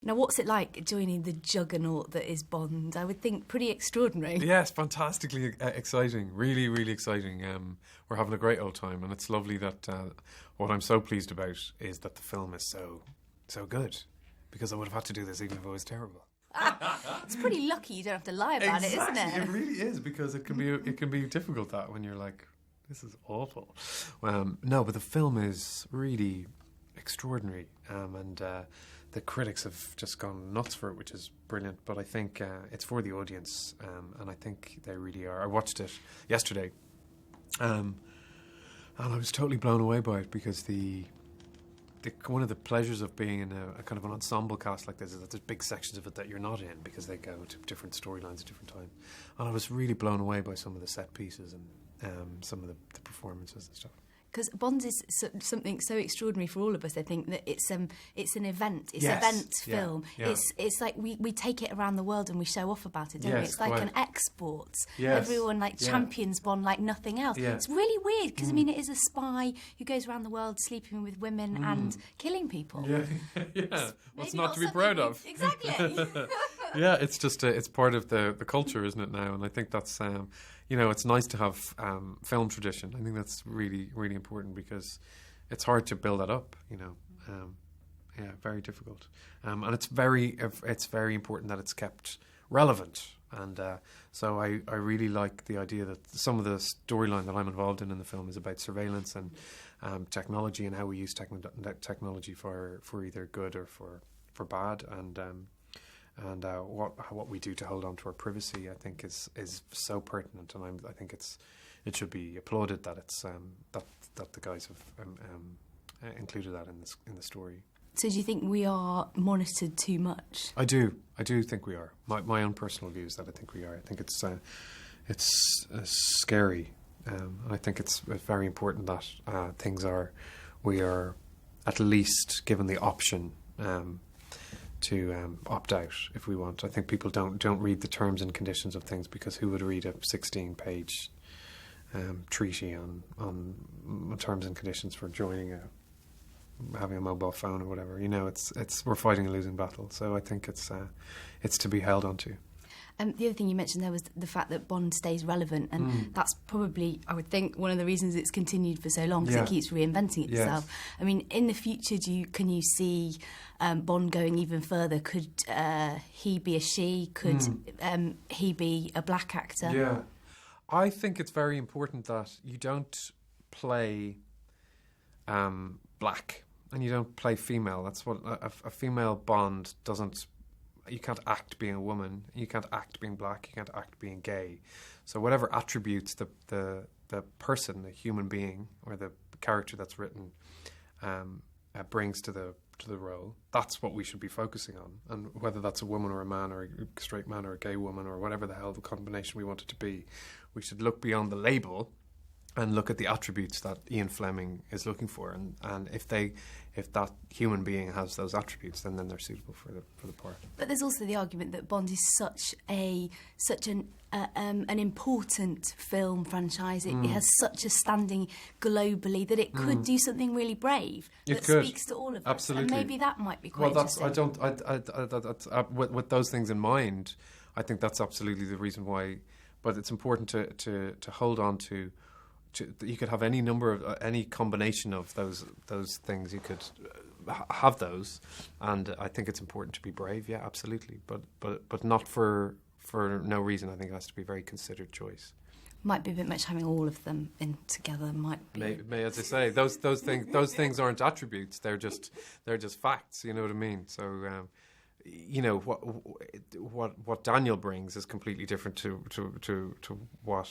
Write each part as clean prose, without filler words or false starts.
Now, what's it like joining the juggernaut that is Bond? I would think pretty extraordinary. Yes, fantastically exciting. Really, really exciting. We're having a great old time, and it's lovely that what I'm so pleased about is that the film is so good, because I would have had to do this even if it was terrible. It's pretty lucky you don't have to lie about it, isn't it? It really is, because it can be difficult that when you're like, this is awful. No, but the film is really extraordinary, and the critics have just gone nuts for it, which is brilliant. But I think it's for the audience, and I think they really are. I watched it yesterday, and I was totally blown away by it, because one of the pleasures of being in a kind of an ensemble cast like this is that there's big sections of it that you're not in, because they go to different storylines at different times. And I was really blown away by some of the set pieces and some of the performances and stuff. Because Bond is something so extraordinary for all of us. I think that it's an event. It's Yes. an event film. Yeah. It's like we take it around the world and we show off about it, don't we? Yes, It's like quite. an export. Yes. Everyone champions Bond like nothing else. Yeah. It's really weird, because I mean, it is a spy who goes around the world sleeping with women and killing people. Yeah, yeah. What's Maybe not to be proud of? Exactly. Yeah, it's just it's part of the culture, isn't it now? And I think that's it's nice to have film tradition. I think that's really, really important, because it's hard to build that up. Yeah, very difficult. And it's very important that it's kept relevant. And so I really like the idea that some of the storyline that I'm involved in the film is about surveillance and technology, and how we use technology for either good or for bad, and what we do to hold on to our privacy, I think is so pertinent, and I think it should be applauded that it's that the guys have included that in the story. So do you think we are monitored too much? I do think we are. My own personal view is that I think we are. I think it's scary. I think it's very important that we are at least given the option to opt out if we want. I think people don't read the terms and conditions of things, because who would read a 16-page treaty on terms and conditions for joining having a mobile phone or whatever? We're fighting a losing battle. So I think it's to be held onto. The other thing you mentioned there was the fact that Bond stays relevant, and that's probably, I would think, one of the reasons it's continued for so long, because it keeps reinventing itself. Yes. I mean, in the future, can you see Bond going even further? Could he be a she? Could he be a black actor? Yeah. I think it's very important that you don't play black and you don't play female. That's what a female Bond doesn't. You can't act being a woman. You can't act being black. You can't act being gay. So whatever attributes the person, the human being, or the character that's written brings to the role, that's what we should be focusing on. And whether that's a woman or a man, or a straight man or a gay woman, or whatever the hell the combination we want it to be, we should look beyond the label and look at the attributes that Ian Fleming is looking for, and if that human being has those attributes, then they're suitable for the part. But there's also the argument that Bond is such an important film franchise. It has such a standing globally that it could do something really brave that speaks to all of us. Absolutely. And maybe that might be quite interesting. With those things in mind, I think that's absolutely the reason why. But it's important to hold on to. You could have any number of any combination of those things. You could have those, and I think it's important to be brave. Yeah, absolutely, but not for no reason. I think it has to be a very considered choice. Might be a bit much having all of them in together. Might be. May as I say, those things aren't attributes. They're just facts. You know what I mean? So. What Daniel brings is completely different to what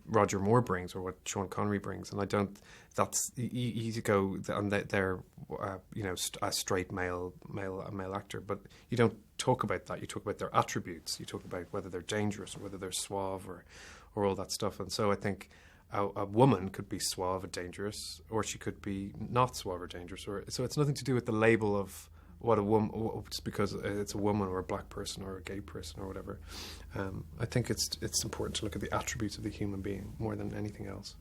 Roger Moore brings, or what Sean Connery brings, and I don't. That's you go, and they're a straight male actor, but you don't talk about that. You talk about their attributes. You talk about whether they're dangerous or whether they're suave or all that stuff. And so I think a woman could be suave and dangerous, or she could be not suave or dangerous. So it's nothing to do with the label of what a woman, just because it's a woman or a black person or a gay person or whatever. I think it's important to look at the attributes of the human being more than anything else.